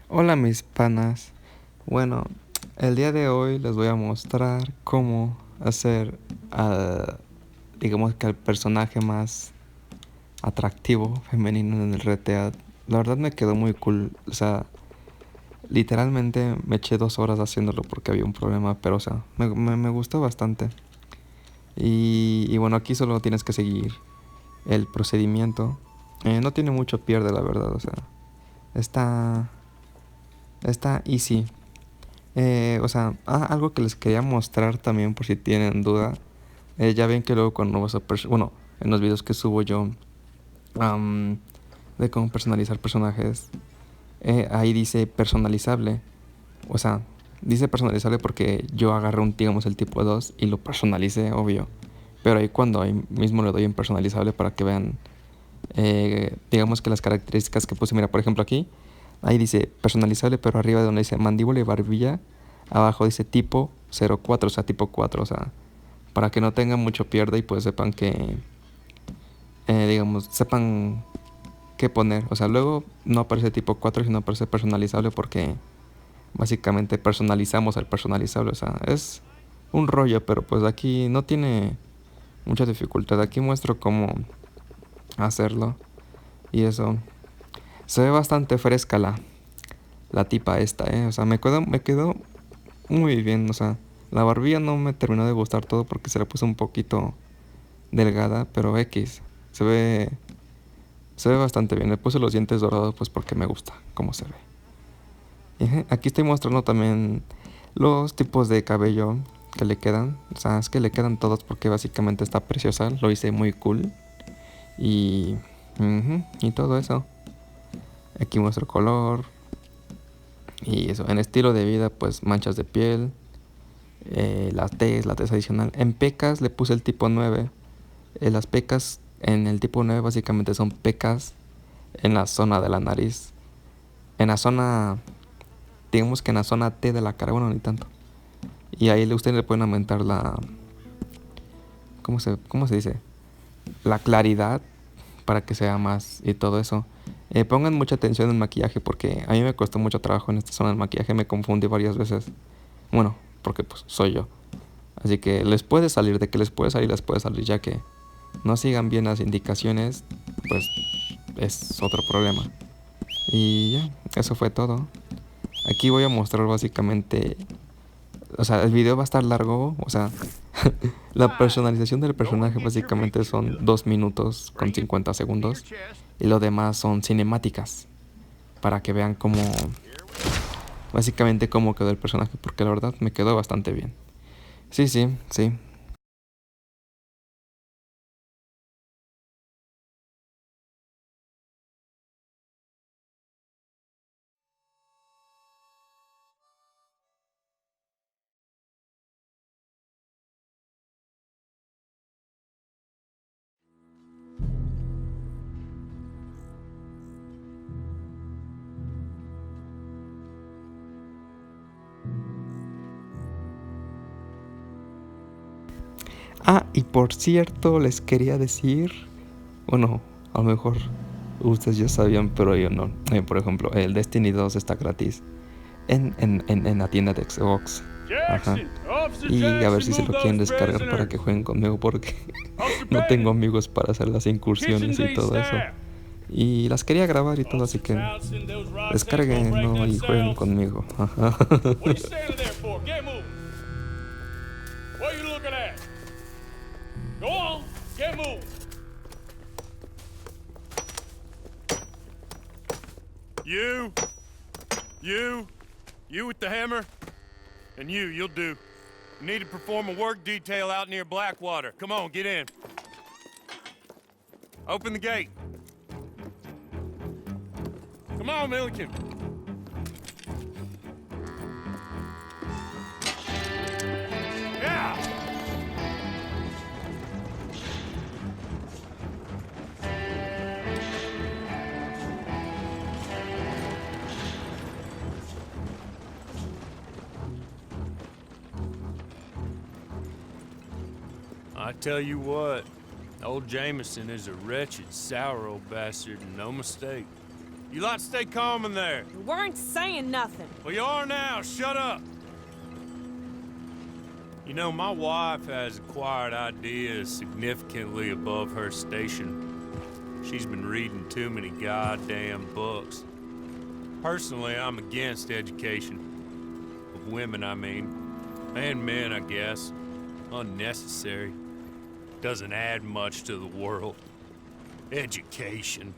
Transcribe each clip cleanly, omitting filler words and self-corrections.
Hola mis panas. Bueno, el día de hoy les voy a mostrar cómo hacer digamos que al personaje más atractivo femenino en el RTA. La verdad me quedó muy cool. O sea, literalmente me eché 2 horas haciéndolo porque había un problema, pero o sea, me gustó bastante. Y bueno, aquí solo tienes que seguir el procedimiento. No tiene mucho pierde, la verdad. O sea, está, está easy. Algo que les quería mostrar también por si tienen duda. Ya ven que luego cuando vas a... bueno, en los videos que subo yo am, de cómo personalizar personajes, ahí dice personalizable. O sea, dice personalizable porque yo agarré digamos, el tipo 2 y lo personalicé, obvio. Pero ahí mismo le doy en personalizable para que vean, digamos que las características que puse. Mira, por ejemplo aquí, ahí dice personalizable, pero arriba de donde dice mandíbula y barbilla, abajo dice tipo 04, o sea, tipo 4, o sea, para que no tengan mucho pierde y pues sepan que, digamos, sepan qué poner. O sea, luego no aparece tipo 4, sino aparece personalizable porque básicamente personalizamos el personalizable. O sea, es un rollo, pero pues aquí no tiene mucha dificultad. Aquí muestro cómo hacerlo y eso. Se ve bastante fresca la tipa esta, O sea, me quedó muy bien. O sea, la barbilla no me terminó de gustar todo porque se le puso un poquito delgada, pero X. Se ve, se ve bastante bien. Le puse los dientes dorados pues porque me gusta cómo se ve. Aquí estoy mostrando también los tipos de cabello que le quedan. O sea, es que le quedan todos porque básicamente está preciosa. Lo hice muy cool. Y todo eso. Aquí muestro color. Y eso. En estilo de vida, pues manchas de piel. La tez adicional. En pecas le puse el tipo 9. Las pecas en el tipo 9 básicamente son pecas en la zona de la nariz. En la zona, digamos que en la zona T de la cara, bueno, ni tanto. Y ahí ustedes le pueden aumentar ¿cómo se dice? La claridad para que sea más y todo eso. Pongan mucha atención en el maquillaje porque a mí me costó mucho trabajo en esta zona del maquillaje, me confundí varias veces. Bueno, porque pues soy yo. Así que les puede salir, les puede salir, ya que no sigan bien las indicaciones, pues es otro problema. Y ya, eso fue todo. Aquí voy a mostrar básicamente, o sea, el video va a estar largo, o sea, la personalización del personaje básicamente son 2 minutos con 50 segundos y lo demás son cinemáticas para que vean básicamente cómo quedó el personaje, porque la verdad me quedó bastante bien. Sí, sí, sí. Y por cierto, les quería decir, bueno, a lo mejor ustedes ya sabían, pero yo no. Por ejemplo, el Destiny 2 está gratis en la tienda de Xbox. Ajá. Y a ver si se lo quieren descargar para que jueguen conmigo porque no tengo amigos para hacer las incursiones y todo eso. Y las quería grabar y todo, así que descarguenlo y jueguen conmigo. Ajá. You, you with the hammer, and you'll do. You need to perform a work detail out near Blackwater. Come on, get in. Open the gate. Come on, Milliken. Yeah! I tell you what, old Jameson is a wretched, sour old bastard, and no mistake. You lot stay calm in there. You weren't saying nothing. Well, you are now. Shut up. You know, my wife has acquired ideas significantly above her station. She's been reading too many goddamn books. Personally, I'm against education. Of women, I mean. And men, I guess. Unnecessary. Doesn't add much to the world. Education.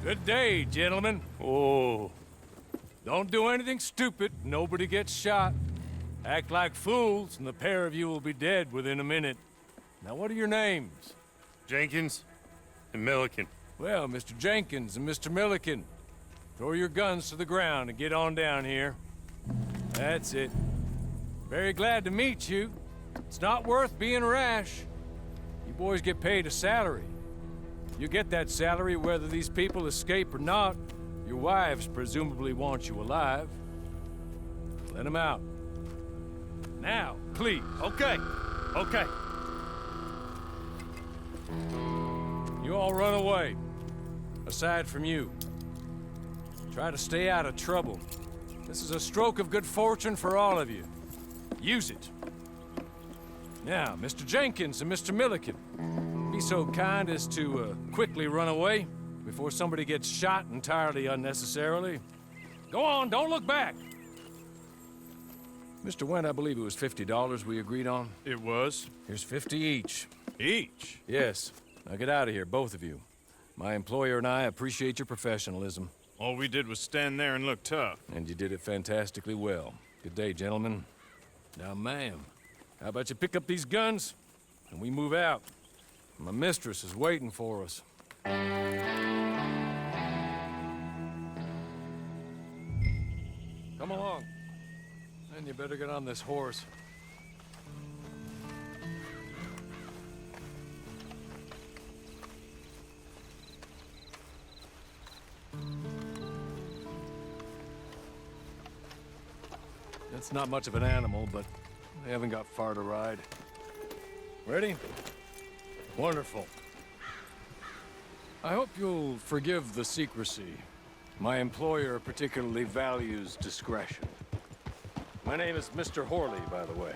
Good day, gentlemen. Oh, don't do anything stupid. Nobody gets shot. Act like fools, and the pair of you will be dead within a minute. Now, what are your names? Jenkins and Milliken. Well, Mr. Jenkins and Mr. Milliken, throw your guns to the ground and get on down here. That's it. Very glad to meet you. It's not worth being rash. You boys get paid a salary. You get that salary whether these people escape or not. Your wives presumably want you alive. Let them out. Now, please. Okay. Okay. You all run away. Aside from you. Try to stay out of trouble. This is a stroke of good fortune for all of you. Use it. Now, Mr. Jenkins and Mr. Milliken, be so kind as to quickly run away before somebody gets shot entirely unnecessarily. Go on, don't look back. Mr. Wendt, I believe it was $50 we agreed on. It was. Here's 50 each. Each? Yes. Now get out of here, both of you. My employer and I appreciate your professionalism. All we did was stand there and look tough. And you did it fantastically well. Good day, gentlemen. Now, ma'am, how about you pick up these guns and we move out? My mistress is waiting for us. Come along. Then you better get on this horse. It's not much of an animal, but they haven't got far to ride. Ready? Wonderful. I hope you'll forgive the secrecy. My employer particularly values discretion. My name is Mr. Horley, by the way.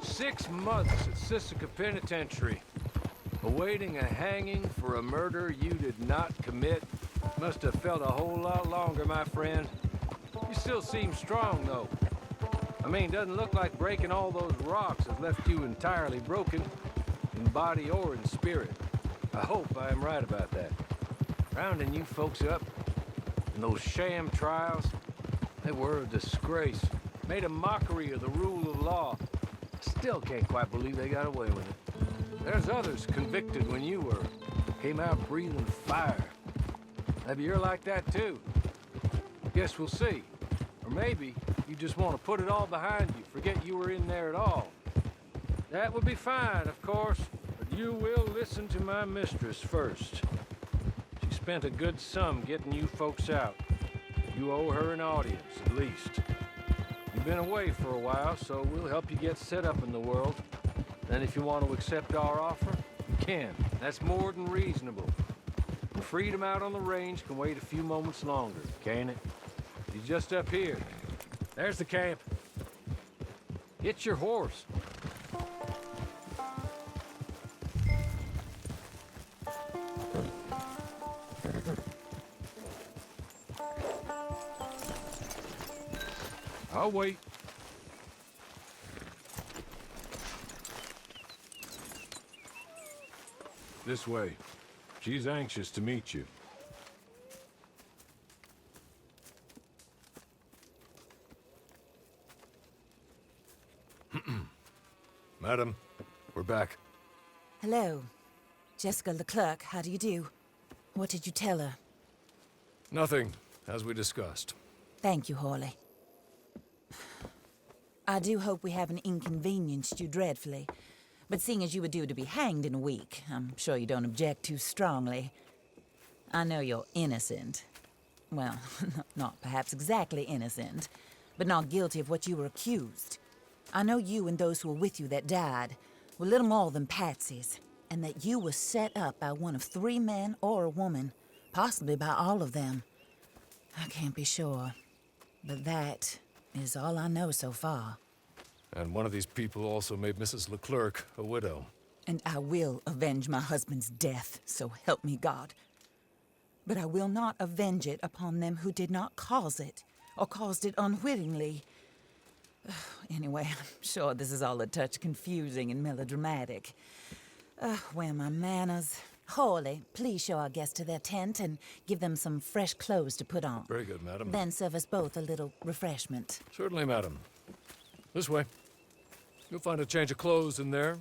6 months at Sisika Penitentiary, awaiting a hanging for a murder you did not commit. Must have felt a whole lot longer, my friend. You still seem strong, though. I mean, doesn't look like breaking all those rocks has left you entirely broken, in body or in spirit. I hope I am right about that. Rounding you folks up, and those sham trials, they were a disgrace. Made a mockery of the rule of law. Still can't quite believe they got away with it. There's others convicted when you were. Came out breathing fire. Maybe you're like that too. Guess we'll see. Or maybe you just want to put it all behind you, forget you were in there at all. That would be fine, of course, but you will listen to my mistress first. She spent a good sum getting you folks out. You owe her an audience, at least. You've been away for a while, so we'll help you get set up in the world. Then if you want to accept our offer, you can. That's more than reasonable. The freedom out on the range can wait a few moments longer, can't it? He's just up here. There's the camp. Get your horse. I'll wait. This way. She's anxious to meet you. Madam, we're back. Hello. Jessica Leclerc, how do you do? What did you tell her? Nothing, as we discussed. Thank you, Horley. I do hope we haven't inconvenienced you dreadfully. But seeing as you were due to be hanged in a week, I'm sure you don't object too strongly. I know you're innocent. Well, not perhaps exactly innocent, but not guilty of what you were accused. I know you and those who were with you that died were little more than patsies, and that you were set up by one of 3 men or a woman, possibly by all of them. I can't be sure, but that is all I know so far. And one of these people also made Mrs. Leclerc a widow. And I will avenge my husband's death, so help me God. But I will not avenge it upon them who did not cause it, or caused it unwittingly. Anyway, I'm sure this is all a touch confusing and melodramatic. Where are my manners? Hawley, please show our guests to their tent and give them some fresh clothes to put on. Very good, madam. Then serve us both a little refreshment. Certainly, madam. This way. You'll find a change of clothes in there,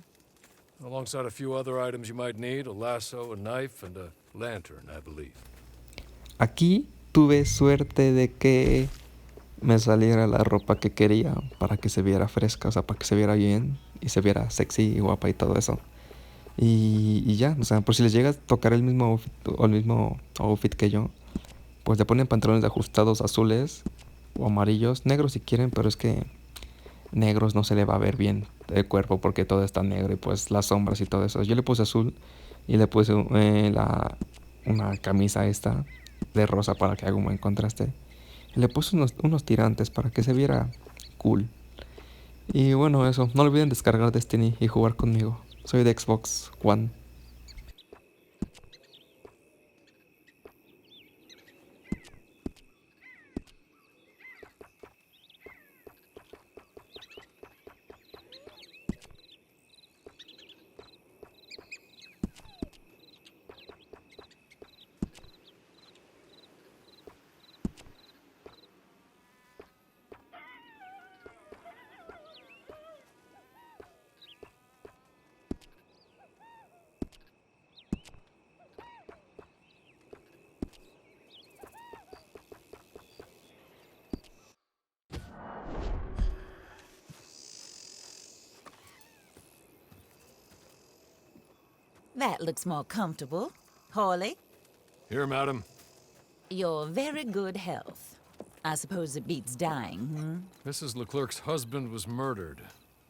alongside a few other items you might need, a lasso, a knife, and a lantern, I believe. Aquí tuve suerte de que me saliera la ropa que quería para que se viera fresca, o sea, para que se viera bien y se viera sexy y guapa y todo eso. Y ya, o sea, por si les llega a tocar el mismo outfit que yo, pues le ponen pantalones ajustados azules o amarillos, negros si quieren, pero es que negros no se le va a ver bien el cuerpo porque todo está negro y pues las sombras y todo eso. Yo le puse azul y le puse una camisa esta de rosa para que haga un buen contraste. Y le puse unos tirantes para que se viera cool. Y bueno, eso. No olviden descargar Destiny y jugar conmigo. Soy de Xbox One. That looks more comfortable. Hawley, Here, madam. your very good health. I suppose it beats dying, Mrs. Leclerc's husband was murdered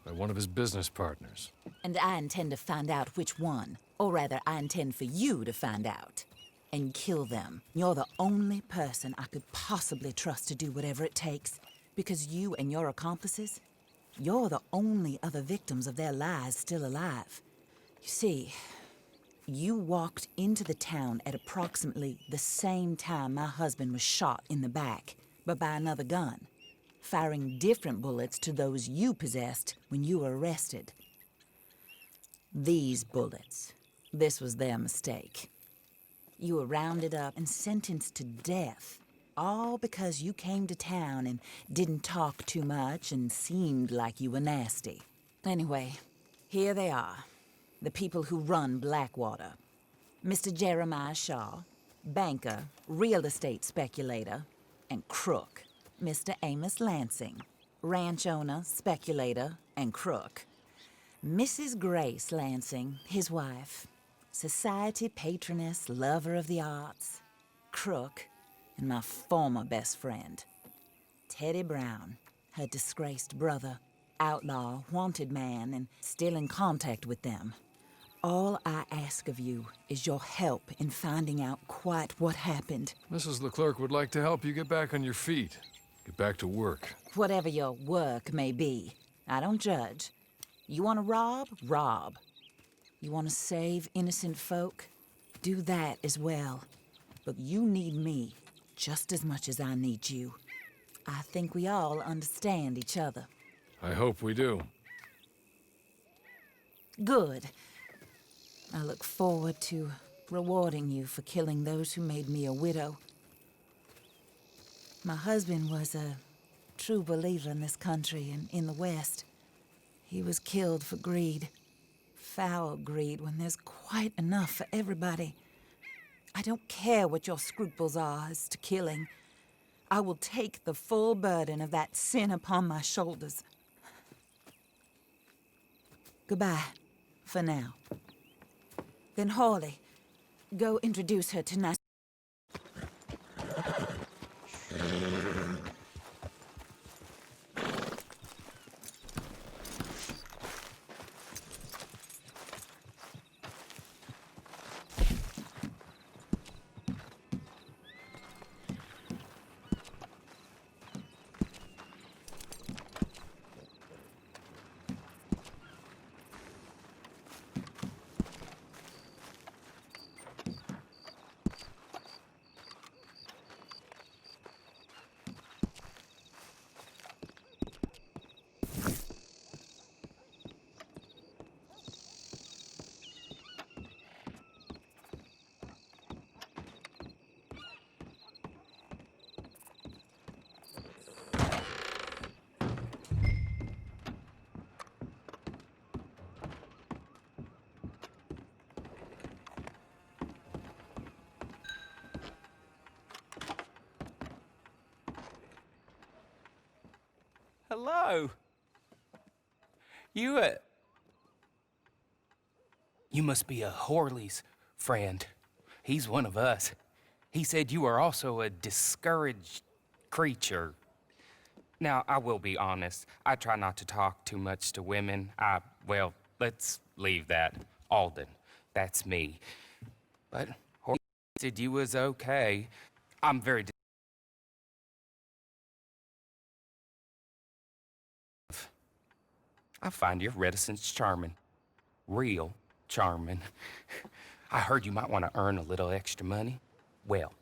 by one of his business partners. And I intend to find out which one. Or rather, I intend for you to find out. And kill them. You're the only person I could possibly trust to do whatever it takes. Because you and your accomplices, you're the only other victims of their lies still alive. You see, you walked into the town at approximately the same time my husband was shot in the back, but by another gun, firing different bullets to those you possessed when you were arrested. These bullets, this was their mistake. You were rounded up and sentenced to death, all because you came to town and didn't talk too much and seemed like you were nasty. Anyway, here they are. The people who run Blackwater. Mr. Jeremiah Shaw, banker, real estate speculator, and crook. Mr. Amos Lansing, ranch owner, speculator, and crook. Mrs. Grace Lansing, his wife, society patroness, lover of the arts, crook, and my former best friend. Teddy Brown, her disgraced brother, outlaw, wanted man, and still in contact with them. All I ask of you is your help in finding out quite what happened. Mrs. Leclerc would like to help you get back on your feet. Get back to work. Whatever your work may be, I don't judge. You want to rob? Rob. You want to save innocent folk? Do that as well. But you need me just as much as I need you. I think we all understand each other. I hope we do. Good. I look forward to rewarding you for killing those who made me a widow. My husband was a true believer in this country and in the West. He was killed for greed. Foul greed when there's quite enough for everybody. I don't care what your scruples are as to killing. I will take the full burden of that sin upon my shoulders. Goodbye, for now. Then Hawley, go introduce her to Nas. hello. You must be a Horley's friend. He's one of us. He said you are also a discouraged creature. Now, I will be honest. I try not to talk too much to women. Well, let's leave that. Alden, that's me. But Horley said you was okay. I'm very I find your reticence charming. Real charming. I heard you might want to earn a little extra money. Well,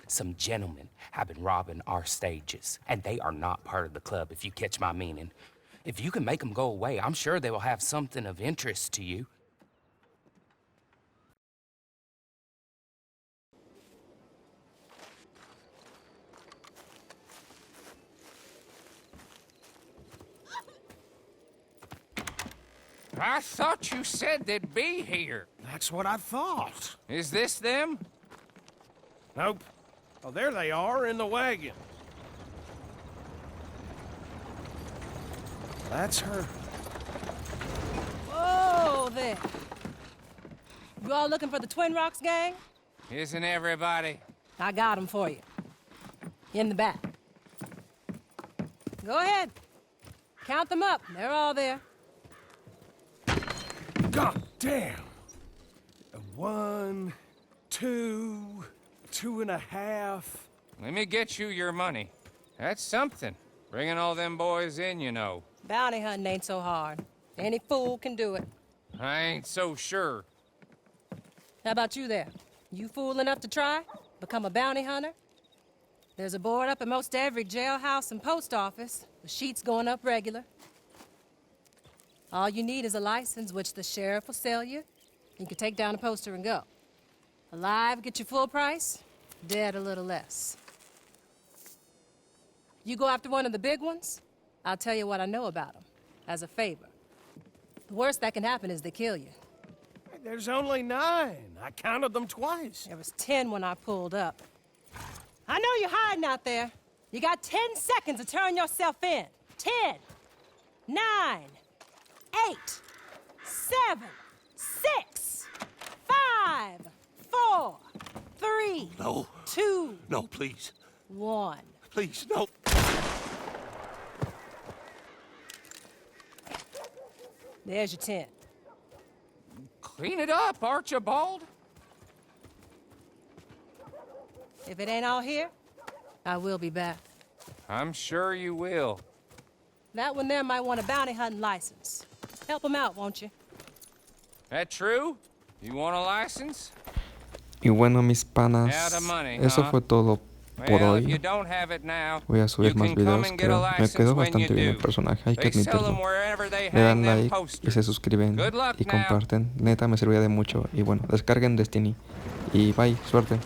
some gentlemen have been robbing our stages, and they are not part of the club, if you catch my meaning. If you can make them go away, I'm sure they will have something of interest to you. I thought you said they'd be here. That's what I thought. Is this them? Nope. Oh, there they are in the wagon. That's her. Whoa there. You all looking for the Twin Rocks gang? Isn't everybody? I got them for you. In the back. Go ahead. Count them up. They're all there. God damn. 1, 2, 2.5. Let me get you your money. That's something. Bringing all them boys in, you know. Bounty hunting ain't so hard. Any fool can do it. I ain't so sure. How about you there? You fool enough to try? Become a bounty hunter? There's a board up at most every jailhouse and post office. The sheets going up regular. All you need is a license, which the sheriff will sell you. You can take down a poster and go. Alive, get you full price. Dead, a little less. You go after one of the big ones, I'll tell you what I know about them, as a favor. The worst that can happen is they kill you. There's only 9. I counted them twice. There was 10 when I pulled up. I know you're hiding out there. You got 10 seconds to turn yourself in. 10, 9, 8, 7, 6, 5, 4, 3, No. 2, No, please. 1. Please, no. There's your 10. Clean it up, Archibald. If it ain't all here, I will be back. I'm sure you will. That one there might want a bounty hunting license. Help him out, won't you? That true? You want a license? Y bueno, mis panas, Out of money, eso huh? fue todo por Well, if you hoy. don't have it now, Voy a subir you más can come videos, and get a creo. Me license quedó when you bastante bien el do. personaje, hay que They sell them admitirlo. wherever they Le dan hang them like y posters. se suscriben Good luck y now. comparten. Neta, me serviría de mucho. Y bueno, descarguen Destiny. Y bye, suerte.